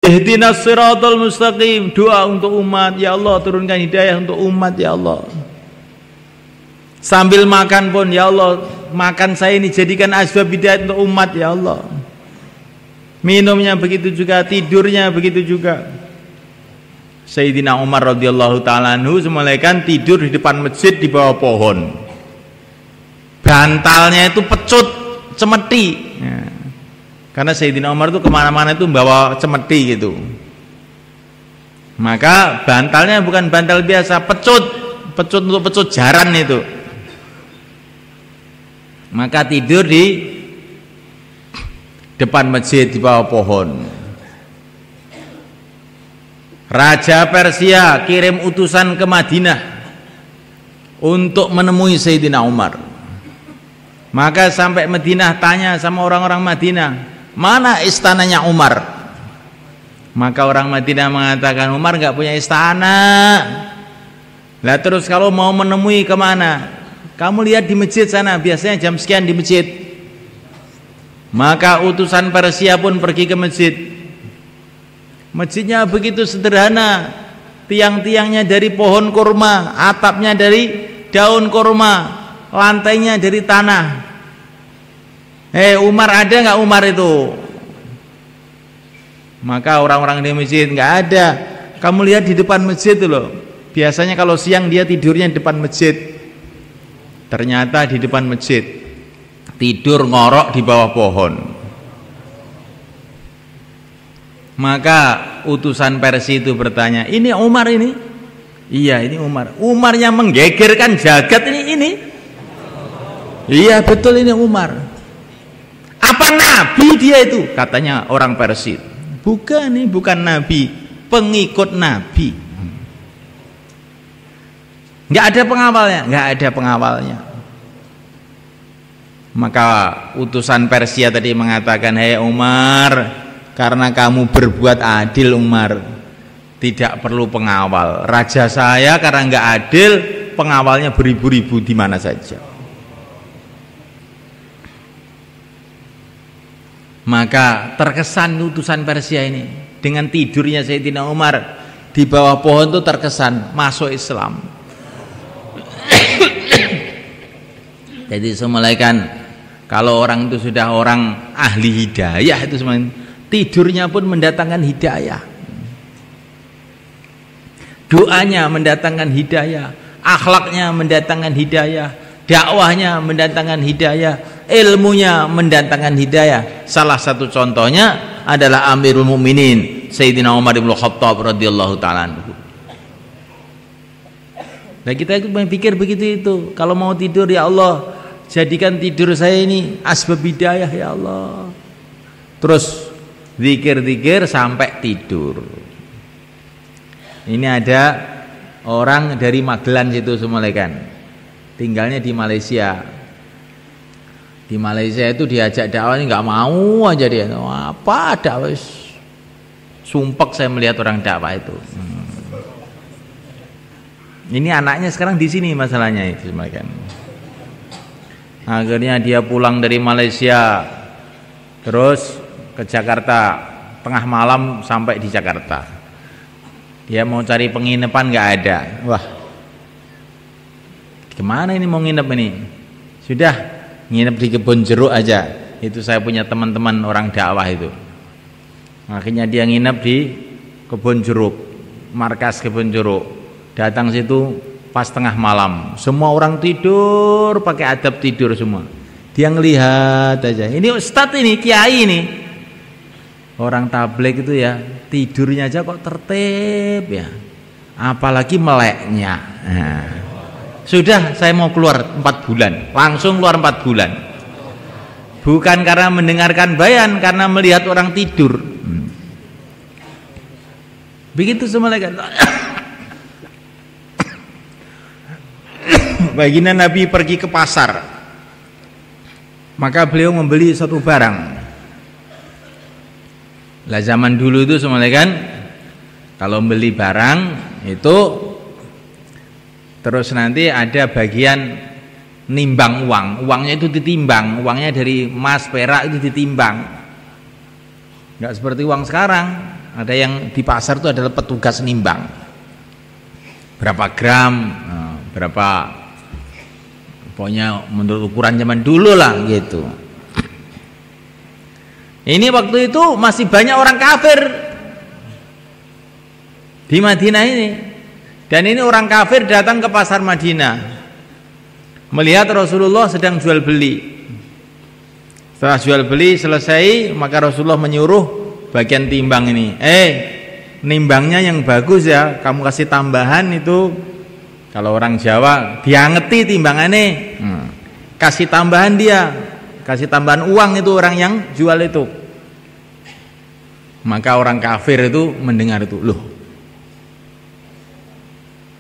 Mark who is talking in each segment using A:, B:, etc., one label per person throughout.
A: Ihdinas siratal mustaqim, doa untuk umat, ya Allah turunkan hidayah untuk umat ya Allah. Sambil makan pun, ya Allah makan saya ini jadikan asbab hidayah untuk umat ya Allah. Minumnya begitu juga, tidurnya begitu juga. Sayyidina Umar radhiyallahu ta'ala anhu semulaikan tidur di depan masjid di bawah pohon. Bantalnya itu pecut, cemeti ya. Karena Sayyidina Umar itu kemana-mana itu bawa cemeti gitu. Maka bantalnya bukan bantal biasa, pecut untuk pecut jaran itu. Maka tidur di depan masjid di bawah pohon. Raja Persia kirim utusan ke Madinah untuk menemui Sayyidina Umar. Maka sampai Madinah tanya sama orang-orang Madinah, mana istananya Umar? Maka orang Madinah mengatakan, Umar nggak punya istana. Lah terus kalau mau menemui kemana? Kamu lihat di masjid sana, biasanya jam sekian di masjid. Maka utusan Persia pun pergi ke masjid. Masjidnya begitu sederhana, tiang-tiangnya dari pohon kurma, atapnya dari daun kurma, lantainya dari tanah. Umar ada nggak Umar itu? Maka orang-orang di masjid nggak ada. Kamu lihat di depan masjid itu loh. Biasanya kalau siang dia tidurnya di depan masjid. Ternyata di depan masjid tidur ngorok di bawah pohon. Maka utusan Persia itu bertanya, ini Umar ini? Iya ini Umar. Umarnya menggegerkan jagat ini. Iya betul ini Umar. Apa nabi dia itu? Katanya orang Persia. Bukan, ini bukan nabi, pengikut nabi. Nggak ada pengawalnya, nggak ada pengawalnya. Maka utusan Persia tadi mengatakan, hei Umar, karena kamu berbuat adil Umar, tidak perlu pengawal. Raja saya karena nggak adil, pengawalnya beribu-ribu di mana saja. Maka terkesan utusan Persia ini dengan tidurnya Sayyidina Umar di bawah pohon itu terkesan masuk Islam. Jadi semulaikan kalau orang itu sudah orang ahli hidayah itu semuanya, tidurnya pun mendatangkan hidayah, doanya mendatangkan hidayah, akhlaknya mendatangkan hidayah, dakwahnya mendatangkan hidayah, ilmunya mendatangkan hidayah. Salah satu contohnya adalah Amirul Mukminin Sayyidina Umar bin Khattab radhiyallahu ta'ala anhu. Nah kita pikir begitu itu, kalau mau tidur ya Allah jadikan tidur saya ini asbab hidayah ya Allah. Terus zikir-zikir sampai tidur. Ini ada orang dari Magelan situ semulaikan, tinggalnya di Malaysia. Di Malaysia itu diajak dakwah ini nggak mau aja dia. Apa dakwah? Sumpek saya melihat orang dakwah itu. Ini anaknya sekarang di sini masalahnya itu semulaikan. Akhirnya dia pulang dari Malaysia terus ke Jakarta, tengah malam sampai di Jakarta. Dia mau cari penginapan nggak ada. Wah, kemana ini mau nginep ini? Sudah nginep di Kebun Jeruk aja. Itu saya punya teman-teman orang dakwah itu. Akhirnya dia nginep di Kebun Jeruk, markas Kebun Jeruk. Datang situ pas tengah malam, semua orang tidur pakai adab tidur semua. Dia ngelihat aja, ini ustadz ini, kiai ini, orang tabligh itu ya tidurnya aja kok tertib ya, apalagi meleknya. Nah, sudah saya mau keluar 4 bulan, langsung keluar 4 bulan. Bukan karena mendengarkan bayan, karena melihat orang tidur. Begitu semua lagi. Baginda Nabi pergi ke pasar, maka beliau membeli satu barang. Lah zaman dulu itu semuanya kan, kalau beli barang itu terus nanti ada bagian nimbang uang, uangnya itu ditimbang, uangnya dari emas perak itu ditimbang. Nggak seperti uang sekarang, Ada yang di pasar itu adalah petugas nimbang. Berapa gram, berapa, pokoknya menurut ukuran zaman dulu lah gitu. Ini waktu itu masih banyak orang kafir di Madinah ini. Dan ini orang kafir datang ke pasar Madinah, melihat Rasulullah sedang jual beli. Setelah jual beli selesai, maka Rasulullah menyuruh bagian timbang ini, nimbangnya yang bagus ya, kamu kasih tambahan itu. Kalau orang Jawa diangeti timbangannya, kasih tambahan dia, kasih tambahan uang itu orang yang jual itu. Maka orang kafir itu mendengar itu, loh,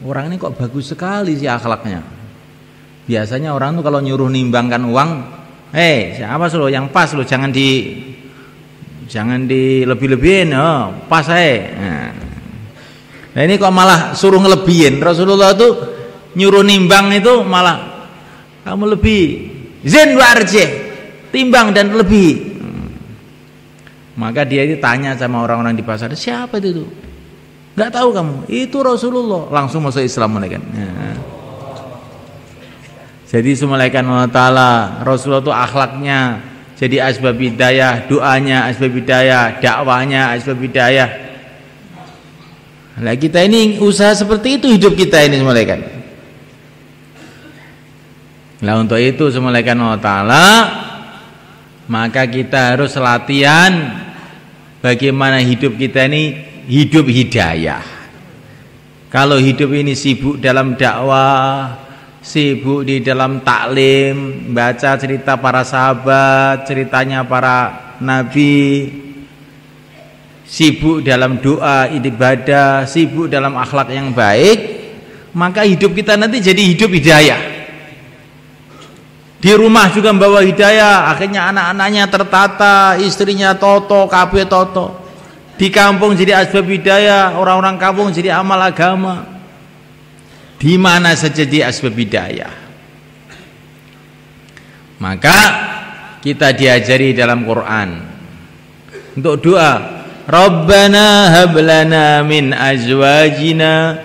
A: orang ini kok bagus sekali sih akhlaknya. Biasanya orang tuh kalau nyuruh nimbangkan uang, siapa sih lo yang pas lo, jangan dilebih-lebihin, pas Nah ini kok malah suruh ngelebihin. Rasulullah tuh nyuruh nimbang itu malah, kamu lebih, zin warje, timbang dan lebih. Maka dia itu tanya sama orang-orang di pasar, siapa itu? Nggak tahu kamu? Itu Rasulullah. Langsung masuk Islam mereka. Jadi semulaikan Allah Ta'ala, Rasulullah itu akhlaknya jadi asbab hidayah, doanya asbab hidayah, dakwahnya asbab hidayah. Nah kita ini usaha seperti itu hidup kita ini semulaikan. Nah untuk itu semulaikan Allah Ta'ala, maka kita harus latihan bagaimana hidup kita ini hidup hidayah. Kalau hidup ini sibuk dalam dakwah, sibuk di dalam taklim, baca cerita para sahabat, ceritanya para nabi, sibuk dalam doa, ibadah, sibuk dalam akhlak yang baik, maka hidup kita nanti jadi hidup hidayah. Di rumah juga membawa hidayah, akhirnya anak-anaknya tertata, istrinya toto, kabeh toto. Di kampung jadi asbab hidayah, orang-orang kampung jadi amal agama. Di mana saja di asbab hidayah. Maka kita diajari dalam Quran untuk doa, Rabbana hab lana min azwajina